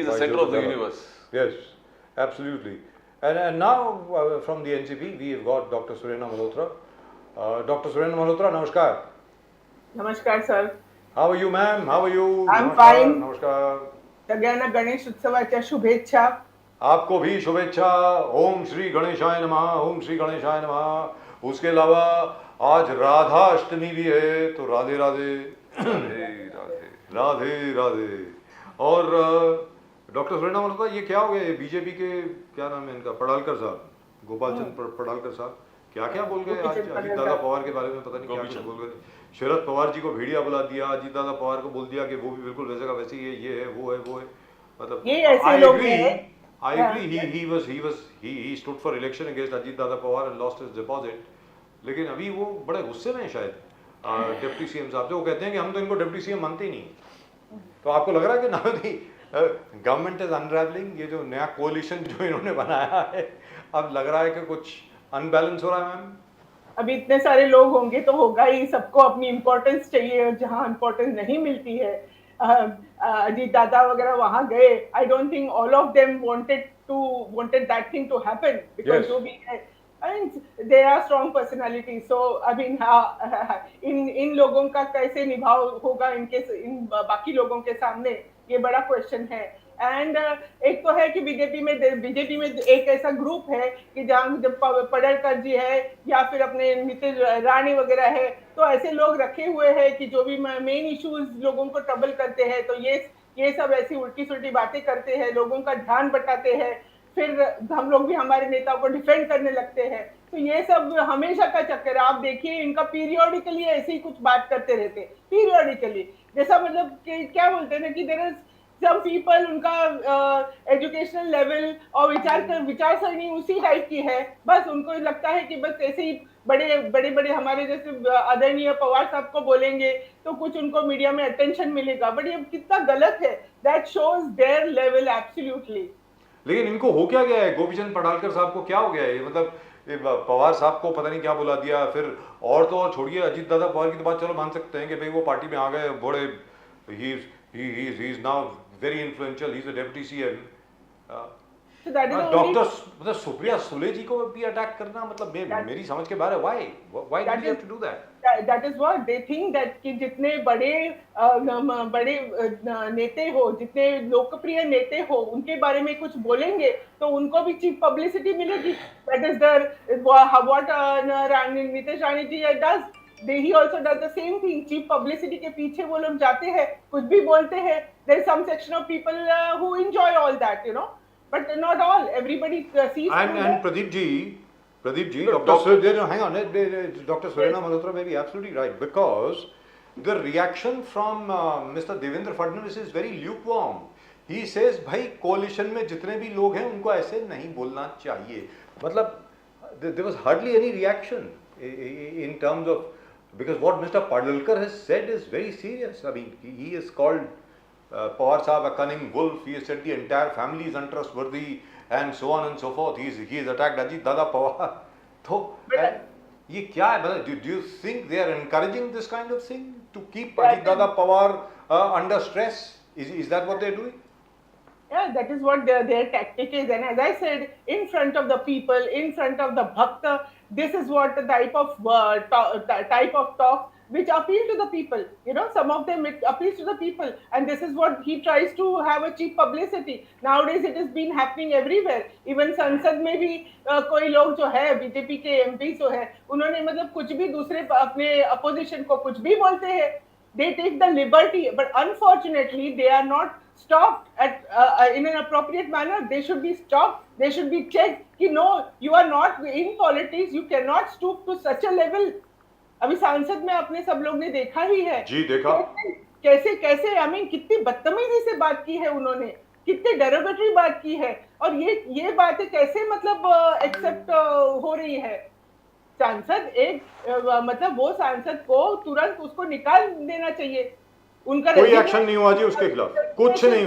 the center of the universe. Yes, absolutely. And now from the NCP, we have got Dr. Surendra Malhotra. Dr. Surendra Malhotra, namaskar. Namaskar, sir. How are you, ma'am? How are you? I'm namaskar, fine. Namaskar. सगळ्यांना गणेश उत्सवाच्या शुभेच्छा. आपको भी शुभेच्छा. ओम श्री गणेशाय नमः. ओम श्री गणेशाय नमः. उसके अलावा आज राधा अष्टमी भी है, तो राधे राधे. राधे राधे. राधे राधे. और डॉक्टर सुरेंद्र मल्होत्रा, ये क्या हो गया? बीजेपी के क्या नाम है इनका, पडालकर साहब, गोपाल चंद पडालकर साहब, क्या क्या बोल गए आज अजीत दादा पवार के बारे में? पता नहीं क्या कुछ बोल गए. शरद पवार जी को भेड़िया बुला दिया, अजीत दादा पवार को बोल दिया कि वो भी बिल्कुल वैसे का वैसे ही है, ये है, वो है, वो है. मतलब ये ऐसे लोग हैं. I agree. He stood for election against Ajit Dada Pawar and lost his deposit. लेकिन अभी वो बड़े गुस्से में हैं शायद डिप्टी सीएम साहब. वो कहते हैं कि हम तो इनको डिप्टी सीएम मानते ही नहीं. तो आपको लग रहा है कि नावदी गवर्नमेंट इज अनरेवलिंग? ये जो नया कोalition जो इन्होंने बनाया है, अब लग रहा है कि कुछ अनबैलेंस हो रहा है, मैम? अभी इतने सारे लोग होंगे तो होगा ही. सबको अपनी इम्पोर्टेंस चाहिए. जहाँ इम्पोर्टेंस नहीं मिलती है, अजीत दादा वगैरह वहां गए. I don't think all of them wanted that thing to happen because जो भी है, I mean, they are strong personalities. So I mean, इन लोगों का कैसे निभाव होगा इन बाकी लोगों के सामने, ये बड़ा क्वेश्चन है. एंड एक तो है कि बीजेपी में एक ऐसा ग्रुप है कि जहाँ जब पडलकर जी है या फिर अपने नीतीश रानी वगैरह है, तो ऐसे लोग रखे हुए हैं कि जो भी मेन इश्यूज लोगों को ट्रबल करते हैं, तो ये सब ऐसी उल्टी सुल्टी बातें करते हैं, लोगों का ध्यान बटाते हैं. फिर हम लोग भी हमारे नेताओं को डिफेंड करने लगते हैं. तो ये सब हमेशा का चक्कर है. आप देखिए, इनका पीरियोडिकली ऐसे ही कुछ बात करते रहते हैं. पीरियोडिकली जैसा मतलब क्या बोलते हैं ना कि देयर इज सम पीपल, उनका एजुकेशनल लेवल और विचारसरणी उसी टाइप की है. बस उनको लगता है कि बस ऐसे ही बड़े हमारे जैसे आदरणीय पवार साहब को बोलेंगे तो कुछ उनको मीडिया में अटेंशन मिलेगा. बट ये कितना गलत है. That shows their level absolutely. लेकिन इनको हो क्या गया है? गोपीचंद पडालकर साहब को क्या हो गया है? मतलब पवार साहब को पता नहीं क्या बुला दिया. फिर और तो और छोड़िए, अजीत दादा पवार की तो बात चलो मान सकते हैं कि भाई वो पार्टी में आ गए, बड़े he is now very influential. He is a deputy CM. So that is doctor मतलब सुप्रिया सुले जी को भी अटैक करना, मतलब मेरी समझ के बाहर है. Why did you have to do that? That is what they think, that कि जितने बड़े नेते हो, जितने लोकप्रिय नेते हो, उनके बारे में कुछ बोलेंगे तो उनको भी चीप पब्लिसिटी मिलेगी. That is what Nitish Rani ji does. He also does the same thing. Cheap publicity के पीछे वो लोग जाते हैं, कुछ भी बोलते हैं. There is some section of people who enjoy all that, you know, but not all. Everybody sees. And Pradeep ji, hang on, Dr. Surendra Malhotra may be absolutely right, because the reaction from Mr. Devendra Fadnavis is very lukewarm. He says, भाई coalition में जितने भी लोग हैं उनको ऐसे नहीं बोलना चाहिए. मतलब there was hardly any reaction in terms of, because what Mr. Padalkar has said is very serious. I mean, he has called Pawar Sahab a cunning wolf. He has said the entire family is untrustworthy and so on and so forth. He has attacked Ajit Dada Pawar. So, ये क्या है? मतलब do you think they are encouraging this kind of thing to keep Ajit Dada Pawar under stress? Is that what they are doing? Yeah, that is what their tactic is. And as I said, in front of the people, in front of the bhakta, this is what the type of talk which appeal to the people. You know, some of them it appeals to the people, and this is what he tries to have a cheap publicity. Nowadays, it has been happening everywhere. Even संसद में भी कोई लोग जो है BJP के MP जो है, उन्होंने मतलब कुछ भी दूसरे अपने अपोजिशन को कुछ भी बोलते हैं. They take the liberty, but unfortunately, they are not stopped in an appropriate manner. They should be stopped. They should be checked. कि no, you are not in politics. You cannot stoop to such a level. अभी सांसद में अपने सब लोग ने देखा ही है. जी देखा. कैसे I mean, कितनी बदतमीजी से बात की है उन्होंने, कितनी डेरोगेटरी बात की है, और ये बातें कैसे मतलब एक्सेप्ट हो रही है. सांसद मतलब वो सांसद को तुरंत उसको निकाल देना चाहिए. उनका कोई एक्शन नहीं हुआ जी उसके खिलाफ. कुछ नहीं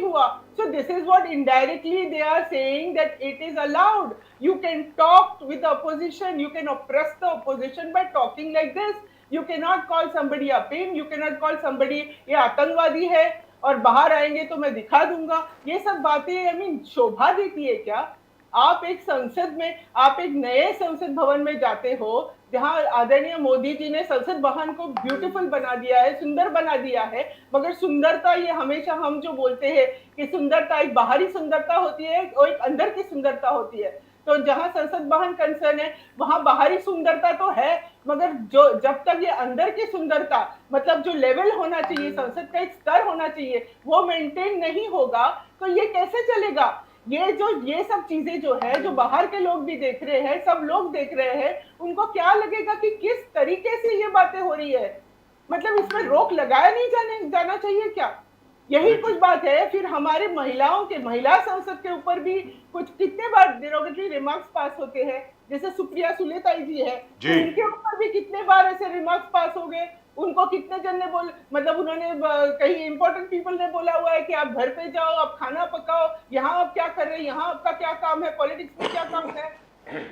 हुआ. So this is what indirectly they are saying, that it is allowed. You can talk with the opposition. You can oppress the opposition by talking like this. You cannot call somebody a pimp. You cannot call somebody ये आतंकवादी है. और बाहर आएंगे तो मैं दिखा दूंगा, ये सब बातें आई मीन शोभा देती है क्या? आप एक संसद में, आप एक नए संसद भवन में जाते हो जहां आदरणीय मोदी जी ने संसद भवन को ब्यूटीफुल बना दिया है, सुंदर बना दिया है, मगर सुंदरता ये हमेशा हम जो बोलते हैं कि सुंदरता एक बाहरी सुंदरता होती है और एक अंदर की सुंदरता होती है। तो जहां संसद भवन कंसर्न है वहां बाहरी सुंदरता तो है, मगर जो जब तक ये अंदर की सुंदरता मतलब जो लेवल होना चाहिए, संसद का एक स्तर होना चाहिए, वो मेंटेन नहीं होगा तो ये कैसे चलेगा? ये सब चीजें जो है, जो बाहर के लोग भी देख रहे हैं, सब लोग देख रहे हैं, उनको क्या लगेगा कि किस तरीके से ये बातें हो रही है, मतलब इसमें रोक लगाया नहीं जाना चाहिए क्या? यही कुछ बात है। फिर हमारे महिला संसद के ऊपर भी कुछ कितने बार डेरोगेटरी रिमार्क्स पास होते हैं, जैसे सुप्रिया सुलेताई जी है, तो उनके ऊपर भी कितने बार ऐसे रिमार्क्स पास हो गए, उनको कितने जन ने मतलब उन्होंने कहीं इंपॉर्टेंट पीपल ने बोला हुआ है कि आप घर पे जाओ, आप खाना पकाओ, यहाँ आप क्या कर रहे हैं, यहाँ आपका क्या काम है, पॉलिटिक्स में क्या काम है,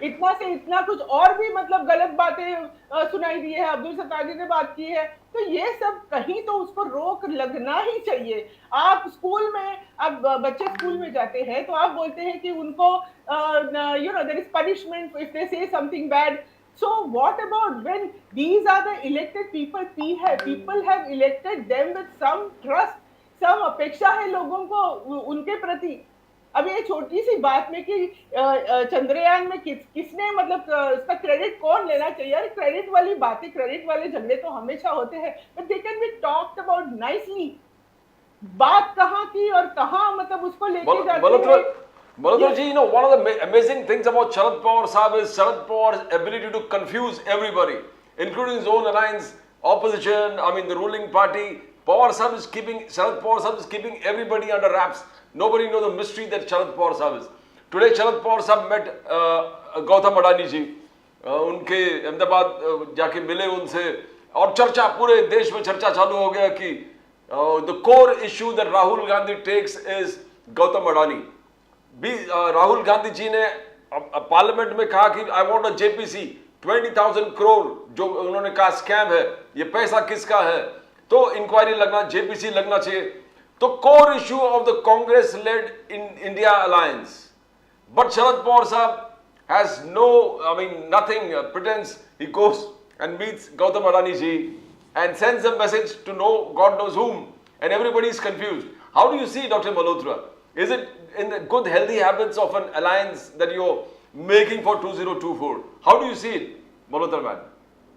इतना से इतना कुछ और भी मतलब गलत बातें सुनाई दी है, अब्दुल सत्तार जी ने बात की है। तो ये सब कहीं तो उसको रोक लगना ही चाहिए। आप स्कूल में, अब बच्चे स्कूल में जाते हैं तो आप बोलते हैं कि उनको there is punishment if they say something bad. So what about when these are the elected people? People have elected them with some trust, some अपेक्षा है लोगों को उनके प्रति। अब ये छोटी सी बात में कि चंद्रयान में किसने मतलब इसका क्रेडिट कौन लेना चाहिए? यार क्रेडिट वाली बातें, क्रेडिट वाले झगड़े तो हमेशा होते हैं, but they can be talked about nicely। बात कहाँ की और कहाँ मतलब उसको लेके जाते हैं। Malhotra ji, you know, one of the amazing things about Sharad Pawar Sahib is Sharad Pawar's ability to confuse everybody, including his own alliance, opposition, I mean the ruling party. Sharad Pawar Sahib is keeping everybody under wraps. Nobody knows the mystery that Sharad Pawar Sahib is. Today Sharad Pawar Sahib met Gautam Adani ji. उनके अहमदाबाद जाके मिले उनसे और चर्चा पूरे देश में चर्चा चालू हो गया कि the core issue that Rahul Gandhi takes is Gautam Adani. Rahul Gandhi ji ने पार्लियामेंट में कहा कि I want a JPC 20,000 crore जो उन्होंने कहा स्कैम है, ये पैसा किसका है, तो इंक्वायरी लगना, जेपीसी लगना चाहिए। तो core issue of the Congress led in India alliance, but Sharad Pawar साहब has no, I mean nothing, pretence he goes and meets Gautam Adani ji and sends a message to no God knows whom, and everybody is confused. How do you see, Dr. Malhotra? Is it in the good healthy habits of an alliance that you're making for 2024? How do you see it, Malhotra man?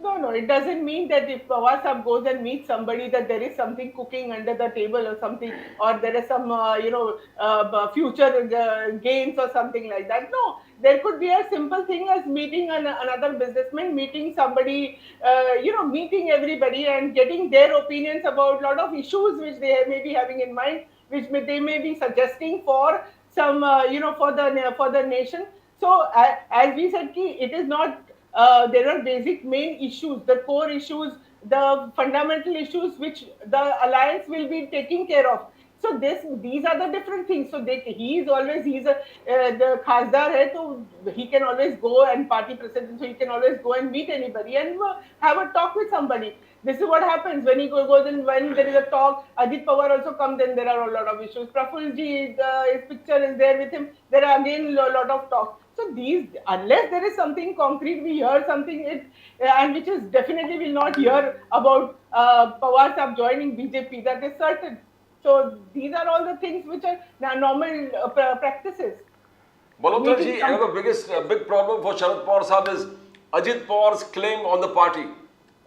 No, it doesn't mean that if Pawar Sahib goes and meets somebody that there is something cooking under the table or something, or there is some future gains or something like that. No, there could be a simple thing as meeting another businessman, meeting somebody, meeting everybody and getting their opinions about a lot of issues which they may be having in mind, which they may be suggesting for some, for the nation. So as we said, it is not. There are basic main issues, the core issues, the fundamental issues which the alliance will be taking care of. So these are the different things. So he's the khasdar hai, so he can always go, and party president, so he can always go and meet anybody and have a talk with somebody. This is what happens when he goes, and when there is a talk, Ajit Pawar also comes, then there are a lot of issues. Praful ji, his picture is there with him, there are again a lot of talk. So unless there is something concrete, we hear something, and which is definitely will not hear about Pawar Sahib joining BJP, that is certain. So these are all the things which are normal practices. Malhotra ji, another big problem for Sharad Pawar Sahib is Ajit Pawar's claim on the party.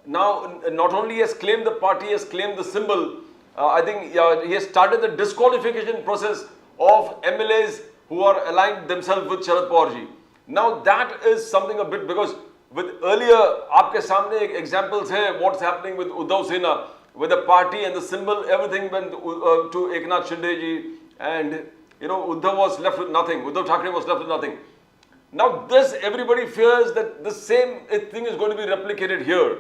Now, not only has claimed the party, he has claimed the symbol. I think he has started the disqualification process of MLAs who are aligned themselves with Sharad Pawar ji. Now that is something a bit, because with earlier, आपके सामने examples है what's happening with Uddhav Sena, with the party and the symbol, everything went to Eknath Shinde ji, and Uddhav was left with nothing. Uddhav Thackeray was left with nothing. Now this, everybody fears that the same thing is going to be replicated here.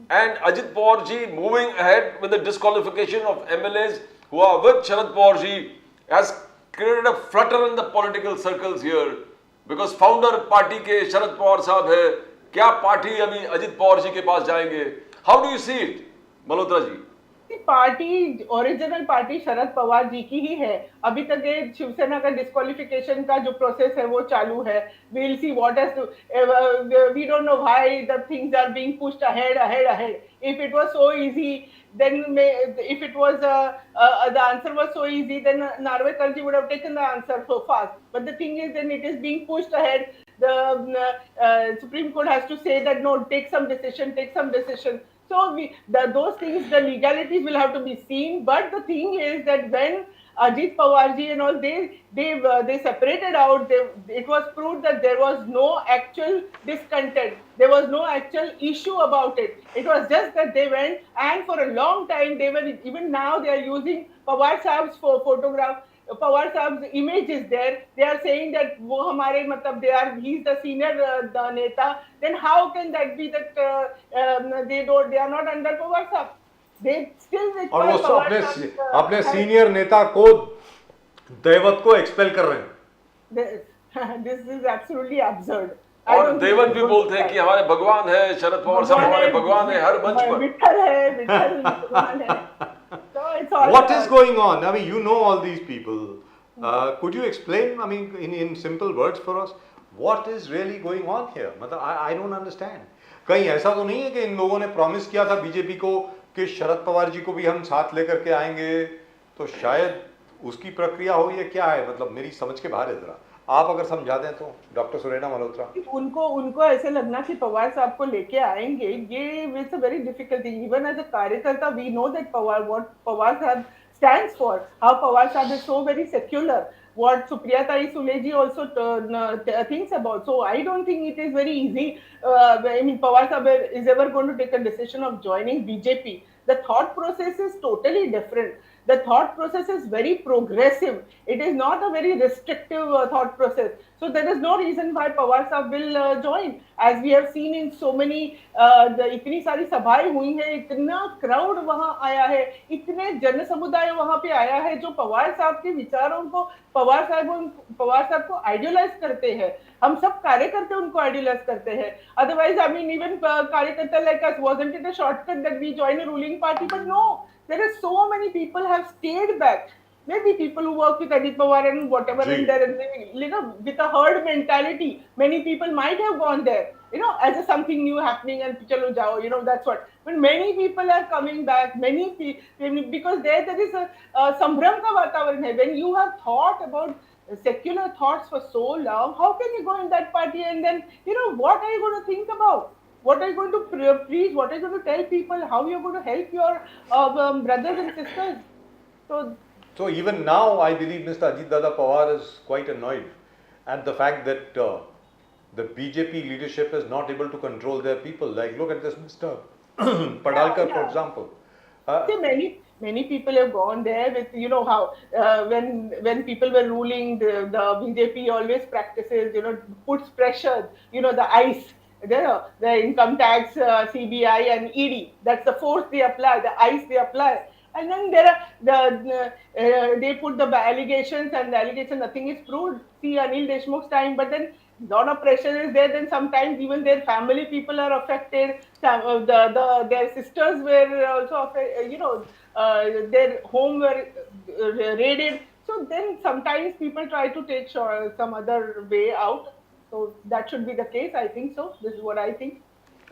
And Ajit Pawar ji moving ahead with the disqualification of MLAs who are with Sharad Pawar ji has created a flutter in the political circles here, because founder party के शरद पवार साहब है, क्या party अभी अजित पवार जी के पास जाएंगे? How do you see it, Malhotra ji? की party, original party Sharad Pawar ji की ही है। अभी तक ये शिवसेना का डिस्क्वालिफिकेशन का जो प्रोसेस है वो चालू है। We'll see what has to, we don't know why the things are being pushed ahead. If it was so easy, then if it was the answer was so easy, then Narvekar ji would have taken the answer so fast. But the thing is, then it is being pushed ahead. The Supreme Court has to say that no, take some decision. So those things, the legalities will have to be seen. But the thing is that when Ajit Pawar ji and all, they separated out. It was proved that there was no actual discontent. There was no actual issue about it. It was just that they went, and for a long time they were, even now they are using Pawar Saab's photograph. Pawar Saab's image is there. They are saying that वो हमारे मतलब he's the senior the neta. Then how can that be that they are not under Pawar Saab? They still और require वो Pawar अपने Saab's, अपने senior नेता को दैवत को एक्सपेल कर रहे हैं. this is absolutely absurd. और देवन भी बोलते हैं कि हमारे भगवान है, शरद पवार साहब हमारे भगवान है हर मंच पर. विठल भगवान है. So it's all What is going on? I mean, you know all these people. Could you explain, I mean, in simple words for us, what is really going on here? मतलब I don't understand. कहीं ऐसा तो नहीं है कि इन लोगों ने promise किया था बीजेपी को कि शरद पवार जी को भी हम साथ लेकर के आएंगे, तो शायद उसकी प्रक्रिया हो, ये क्या है? मतलब मेरी समझ के बाहर है. जरा आप अगर समझा दें तो डॉक्टर सुरैना मल्होत्रा. उनको ऐसे लगना कि पवार साहब को लेके आएंगे, ये it's a very difficult thing. Even as a कार्यकर्ता वी नो दैट पवार साहब stands for, how Pawar Saab is so very secular, what Supriya Tai Sule ji also thinks about. So I don't think it is very easy. I mean, Pawar Saab is ever going to take a decision of joining BJP. The thought process is totally different. The thought process is very progressive. It is not a very restrictive thought process. So there is no reason why Pawar Saab will join. As we have seen in so many, इतनी सारी सभाएं हुई हैं, इतना crowd वहां आया है, इतने जन समुदाय वहां पे आया है जो पवार साहब के विचारों को, पवार साहब को आइडियलाइज करते हैं. हम सब कार्यकर्ता उनको आइडियलाइज करते हैं. Otherwise, I mean, even कार्यकर्ता like us, wasn't it a shortcut that we join a ruling party? But no, there are so many people have stayed back. Maybe people who work with Ajit Pawar and whatever, and they're with a herd mentality. Many people might have gone there, as a something new happening and chalo jao, that's what. But many people are coming back. Because there is a sambram ka vatavaran hai. When you have thought about secular thoughts for so long, how can you go in that party and then, what are you going to think about? What are you going to preach? What are you going to tell people? How you're going to help your brothers and sisters? So even now, I believe Mr. Ajit Dada Pawar is quite annoyed at the fact that the BJP leadership is not able to control their people. Like, look at this Mr. Padalkar, for example. See, many people have gone there with, how when people were ruling, the BJP always practices, puts pressure, the ICE, the income tax, CBI and ED. That's the force they apply, the ICE they apply. And then they put the allegations, and the allegation nothing is proved. See Anil Deshmukh's time, but then lot of pressure is there. Then sometimes even their family people are affected. Their sisters were also affected. Their home were raided. So then sometimes people try to take some other way out. So that should be the case. I think so. This is what I think.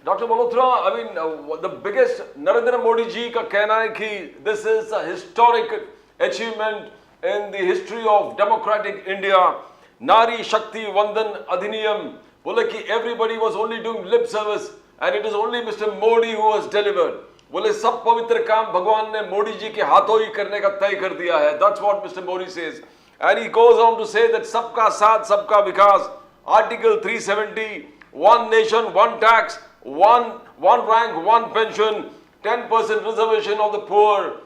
Dr. Malhotra, I mean, the biggest Narendra Modi ji ka कहना है कि this is a historic achievement in the history of democratic India. Nari Shakti Vandan Adhiniyam. बोले कि everybody was only doing lip service and it is only Mr. Modi who has delivered. बोले सब पवित्र काम भगवान ने मोदी जी के हाथों ही करने का तय कर दिया है. That's what Mr. Modi says. And he goes on to say that सबका साथ सबका विकास. Article 370, one nation, one tax. One rank, one pension, 10% reservation of the poor.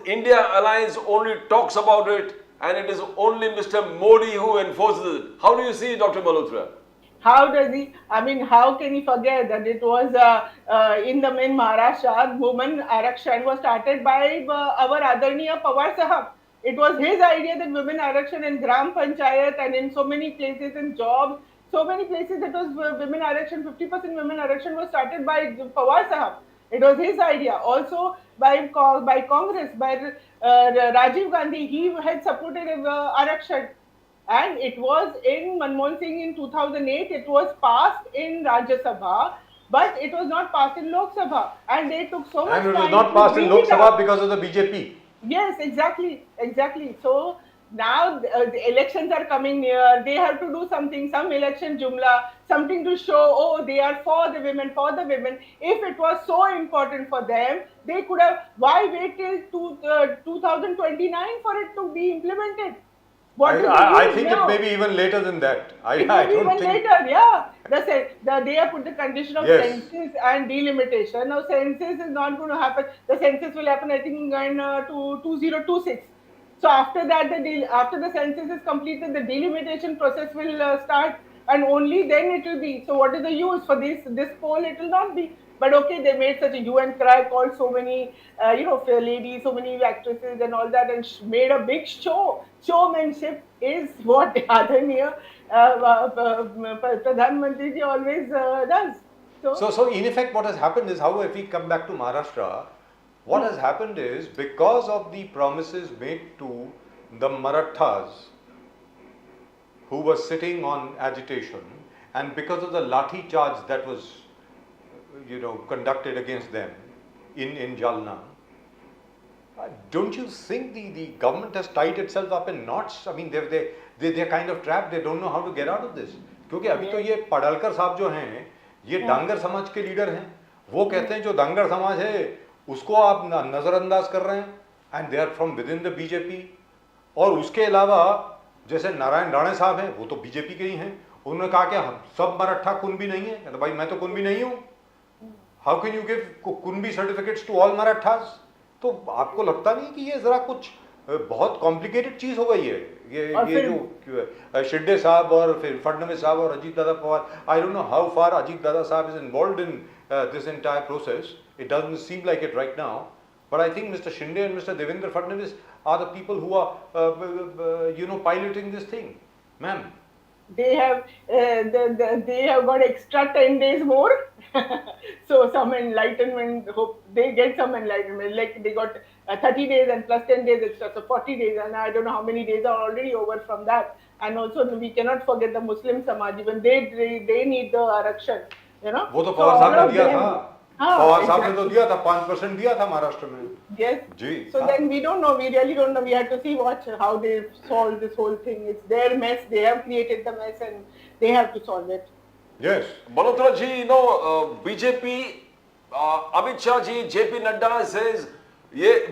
India Alliance only talks about it, and it is only Mr. Modi who enforces it. How do you see it, Dr. Malhotra? How does he? I mean, how can he forget that it was in Maharashtra, women Arakshan was started by our Adarniya Pawar Sahab. It was his idea that women Arakshan in Gram Panchayat and in so many places in jobs. So many places it was women Arakshan, 50% women Arakshan was started by Pawar Sahab. It was his idea. Also, by Congress, by Rajiv Gandhi. He had supported Arakshan. And it was in Manmohan Singh in 2008, it was passed in Rajya Sabha, but it was not passed in Lok Sabha. And they took so much And it time was not to passed in bring Lok it Sabha up. because of the BJP. Yes, exactly. So now the elections are coming near. They have to do something, some election jumla, something to show, oh, they are for the women, for the women. If it was so important for them, they could have, why wait till 2029 for it to be implemented? What is the I use think it now? may be even later than that. It I may be don't even think. later, yeah. They have put the condition of Yes. census and delimitation. Now, census is not going to happen. The census will happen, I think, in 2026. So after that, after the census is completed, the delimitation process will start, and only then it will be. So what is the use for this poll? It will not be. But okay, they made such a hue and cry, called so many, fair ladies, so many actresses and all that, and made a big show. Showmanship is what Adhaniya Pradhan Mantri ji always does. So in effect, what has happened is, how if we come back to Maharashtra, what has happened is, because of the promises made to the Marathas who were sitting on agitation, and because of the lathi charge that was, conducted against them in Jalna, don't you think the government has tied itself up in knots? I mean, they're kind of trapped. They don't know how to get out of this. क्योंकि अभी तो ये पडालकर साहब जो हैं, ये डांगर समाज के लीडर हैं. वो कहते हैं जो डांगर समाज है उसको आप नजरअंदाज कर रहे हैं, and they are from within the BJP. और उसके अलावा जैसे नारायण राणे साहब हैं, वो तो बीजेपी के ही हैं. उन्होंने कहा कि हम सब मराठा कुनबी नहीं है. कहते भाई मैं तो कुनबी नहीं हूँ. How can you give Kunbi certificates to all Marathas? तो आपको लगता नहीं कि ये जरा कुछ बहुत कॉम्प्लिकेटेड चीज हो गई है? ये जो शिंदे साहब और फिर फडणवीस साहब और Ajit Dada Pawar, I don't know how far Ajit Dada Saheb is involved in this entire process. It doesn't seem like it right now, but I think Mr. Shinde and Mr. Devendra Fadnavis are the people who are, piloting this thing, ma'am. They have got extra 10 days more. So some enlightenment, hope they get some enlightenment. Like they got 30 days and plus 10 days extra, so 40 days, and I don't know how many days are already over from that. And also we cannot forget the Muslim Samaj, even they need the Arakshan. वो तो पवार साहब ने दिया था. पवार साहब ने तो exactly. दिया था, 5% दिया था महाराष्ट्र में. Yes. जी. So then we don't know. We really don't know. We have to see how they solve this whole thing. It's their mess. They have created the mess, and they have to solve it. Yes. Malhotra ji, BJP, Amit Shah ji, JP Nadda says,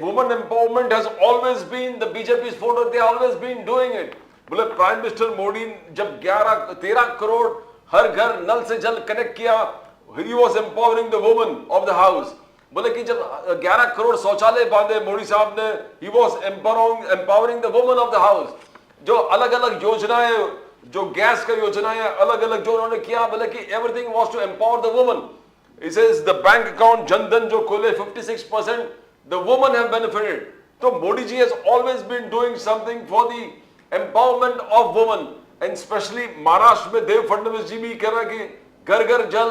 women empowerment has always been the BJP's photo. They always been doing it. बोले prime minister Modi जब 13 करोड़ हर घर नल से जल connect किया, he was empowering the women of the house. बोले कि जब 11 करोड़ शौचालय बांधे मोदी साहब ने, he was empowering the women of the house. जो अलग अलग योजनाएं, जो गैस का योजनाएं अलग अलग जो उन्होंने किया, बोले कि everything was to empower the women. He says the bank account Jan Dhan जो खोले 56%, the women have benefited. So Modi ji has always been doing something for the empowerment of women. And especially Maharashtra में देव फडणवीस जी भी कह रहा है कि घर घर जल,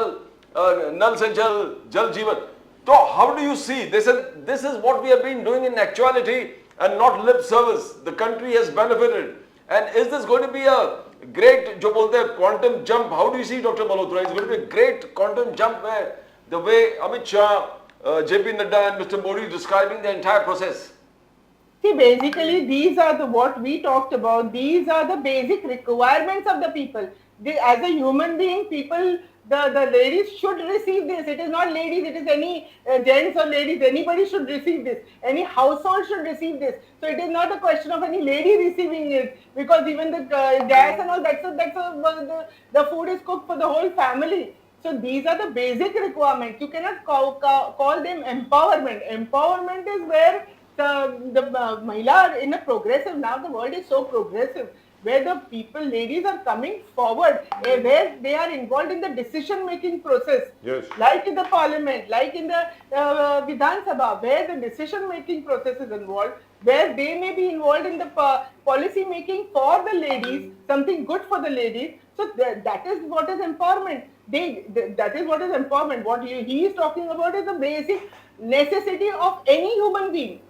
नल से जल, जल जीवन. So how do you see? They said this is what we have been doing in actuality and not lip service. The country has benefited. And is this going to be a great, जो बोलते हैं quantum jump? How do you see, Dr. Malhotra? It's going to be a great quantum jump where the way Amit Shah, JP Nadda and Mr. Modi is describing the entire process. See, basically, these are what we talked about. These are the basic requirements of the people. As a human being, people, the ladies should receive this. It is not ladies, it is any gents or ladies. Anybody should receive this. Any household should receive this. So it is not a question of any lady receiving it, because even the gas and all the food is cooked for the whole family. So these are the basic requirements. You cannot call them empowerment. Empowerment is where the Mahila in a progressive, now the world is so progressive. where the people, ladies are coming forward, where they are involved in the decision-making process. Yes. Like in the parliament, like in the Vidhan Sabha, where the decision-making process is involved, where they may be involved in the policy making for the ladies, something good for the ladies. So that is what is empowerment. That is what is empowerment. What he is talking about is the basic necessity of any human being.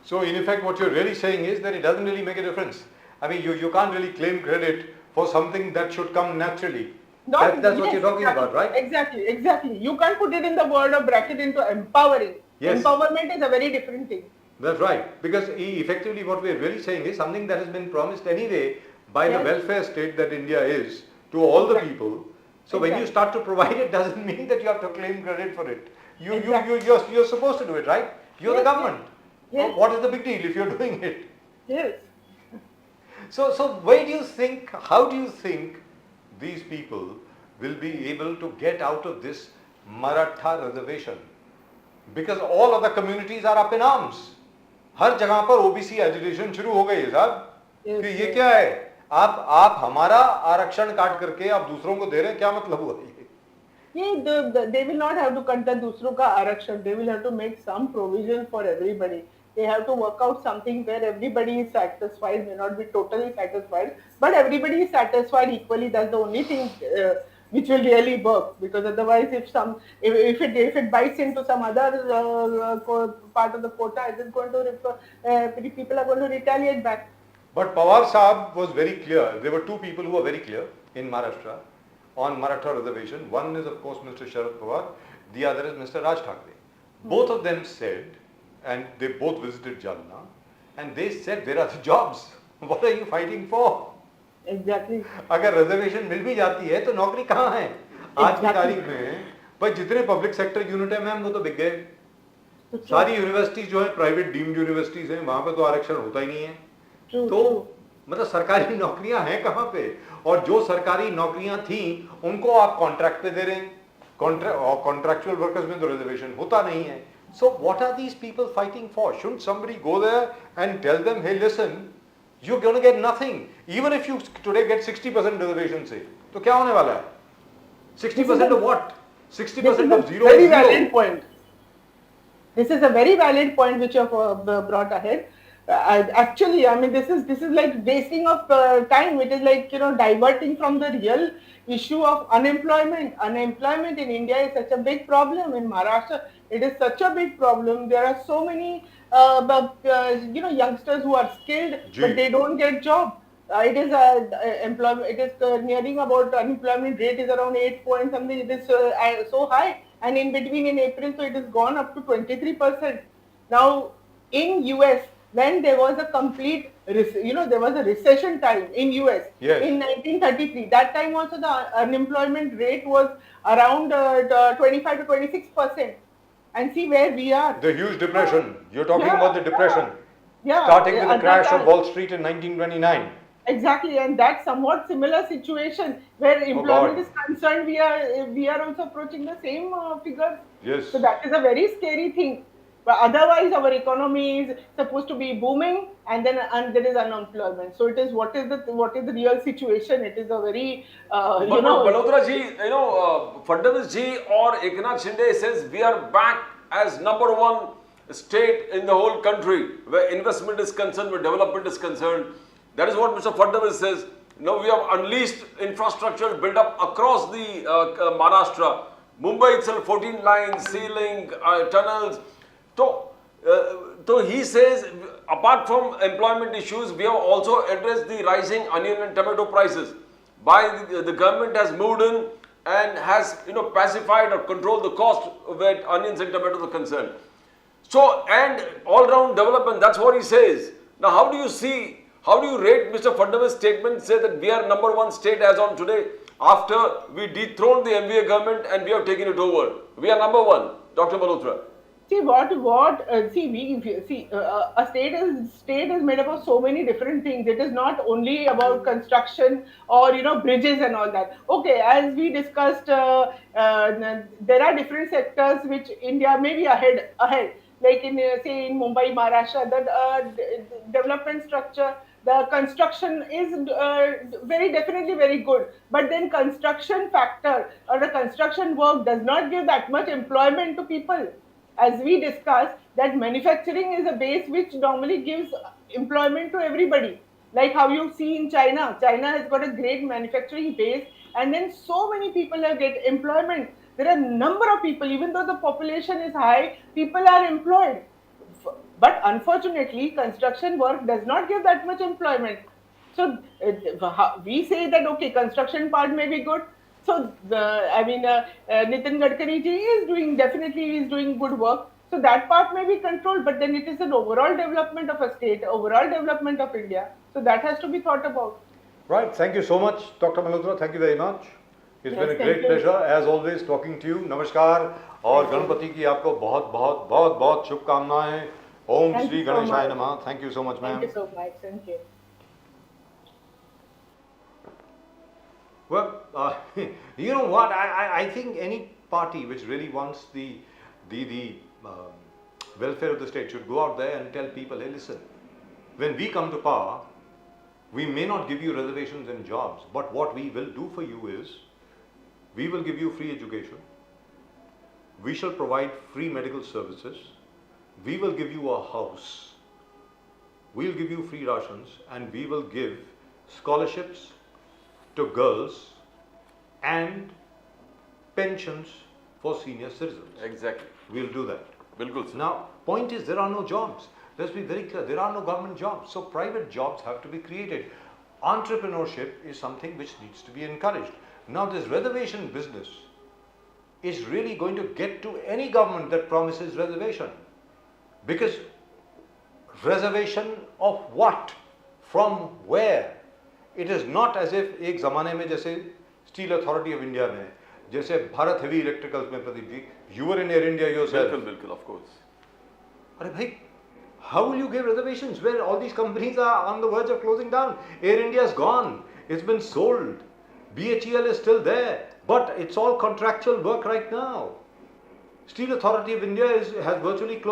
So in effect, what you're really saying is that it doesn't really make a difference. I mean, you can't really claim credit for something that should come naturally. That's what you're talking about, right? Exactly. You can't put it in the word or bracket into empowering. Yes. Empowerment is a very different thing. That's right. Because effectively what we're really saying is something that has been promised anyway by the welfare state that India is to all the people. So when you start to provide it, doesn't mean that you have to claim credit for it. You're supposed to do it, right? You're the government. Yes. What is the big deal if you're doing it? Yes. So where do you think, how do you think these people will be able to get out of this Maratha reservation? Because all other communities are up in arms. हर जगह पर OBC agitation शुरू हो गई है साहब कि ये क्या है, आप हमारा आरक्षण काट करके आप दूसरों को दे रहे हैं, क्या मतलब हुआ ये? They will not have to cut the दूसरों का आरक्षण. They will have to make some provision for everybody. They have to work out something where everybody is satisfied, may not be totally satisfied, but everybody is satisfied equally. That's the only thing which will really work. Because otherwise, if it bites into some other part of the quota, it is going to people are going to retaliate back. But Pawar Saab was very clear. There were two people who were very clear in Maharashtra on Maratha reservation. One is of course Mr. Sharad Pawar. The other is Mr. Raj Thackeray. Both of them said, and they both visited Jalna, and they said, where are the jobs? What are you fighting for? Exactly. अगर reservation मिल भी जाती है तो नौकरी कहाँ है? आज की तारीख में भाई जितने पब्लिक सेक्टर यूनिट है मैम वो तो बिक गए. सारी यूनिवर्सिटीज जो है प्राइवेट डीम्ड यूनिवर्सिटीज हैं, वहां पे तो आरक्षण होता ही नहीं है. तो मतलब सरकारी नौकरियां हैं कहाँ पे? और जो सरकारी नौकरियां थी उनको आप कॉन्ट्रैक्ट पे दे रहे हैं. कॉन्ट्रैक्चुअल वर्कर्स में तो रिजर्वेशन होता नहीं है. So what are these people fighting for? Shouldn't somebody go there and tell them, hey listen, you're going to get nothing. Even if you today get 60% reservation say, तो क्या होने वाला है? 60% of what? 60% of zero. Very valid point. This is a very valid point which you have brought ahead. Actually, I mean, this is like wasting of time. It is like, diverting from the real issue of unemployment. Unemployment in India is such a big problem. In Maharashtra, it is such a big problem. There are so many, youngsters who are skilled, but they don't get job. It is employment. It is nearing about unemployment rate is around 8 point something. It is so high, and in between in April, so it has gone up to 23%. Now, in US, when there was a complete, there was a recession time in US in 1933. That time also the unemployment rate was around 25 to 26%. And see where we are. The huge depression. You're talking about the depression. Starting with the crash of Wall Street in 1929. Exactly, and that somewhat similar situation where employment is concerned, we are also approaching the same figures. Yes. So that is a very scary thing. But otherwise, our economy is supposed to be booming, and then there is unemployment. So it is what is the real situation? It is a very Malhotra ji, Fadnavis ji or Eknath Shinde says we are back as number one state in the whole country where investment is concerned, where development is concerned. That is what Mr. Fadnavis says. Now we have unleashed infrastructure built up across the Maharashtra. Mumbai itself, 14 lines, ceiling, tunnels. So he says, apart from employment issues, we have also addressed the rising onion and tomato prices. By the government has moved in and has pacified or controlled the cost where onions and tomatoes are concerned. So, and all-round development, that's what he says. Now, how do you rate Mr. Fadnavis' statement, say that we are number one state as on today after we dethroned the MVA government and we have taken it over? We are number one, Dr. Malhotra. See a state is made up of so many different things. It is not only about construction or bridges and all that. Okay, as we discussed, there are different sectors which India may be ahead. Like in Mumbai, Maharashtra, the development structure the construction is very definitely very good, but then construction factor or the construction work does not give that much employment to people. As we discussed, that manufacturing is a base which normally gives employment to everybody. Like how you see in China, China has got a great manufacturing base, and then so many people have get employment. There are a number of people, even though the population is high, people are employed. But unfortunately, construction work does not give that much employment. So we say that okay, construction part may be good. So Nitin Gadkari ji is doing, definitely he is doing good work. So that part may be controlled, but then it is an overall development of a state, overall development of India. So that has to be thought about. Right. Thank you so much, Dr. Malhotra. Thank you very much. It's Yes, been a thank great you. pleasure as always talking to you. Namaskar और Thank you. Ganpati की आपको बहुत बहुत बहुत बहुत शुभकामनाएं. ओम Thank Shri you so गणेशाय much. नमः. Thank you so much, Thank ma'am. you so much. Thank you. Well, you know what? I think any party which really wants the welfare of the state should go out there and tell people, hey, listen, when we come to power, we may not give you reservations and jobs, but what we will do for you is, we will give you free education, we shall provide free medical services, we will give you a house, we'll give you free rations, and we will give scholarships to girls and pensions for senior citizens. Exactly. We'll do that. Bilkul, sir. Now, point is, there are no jobs. Let's be very clear, there are no government jobs. So private jobs have to be created. Entrepreneurship is something which needs to be encouraged. Now, this reservation business is really going to get to any government that promises reservation. Because reservation of what? From where? It is not as if एक ज़माने में जैसे Steel Authority of India में, जैसे Bharat Heavy Electricals में Pradeep ji, you were in Air India yourself. Bilkul, of course. अरे भाई, how will you give reservations where all these companies are on the verge of closing down? Air India is gone. It's been sold. BHEL is still there, but it's all contractual work right now. Steel Authority of India has virtually closed.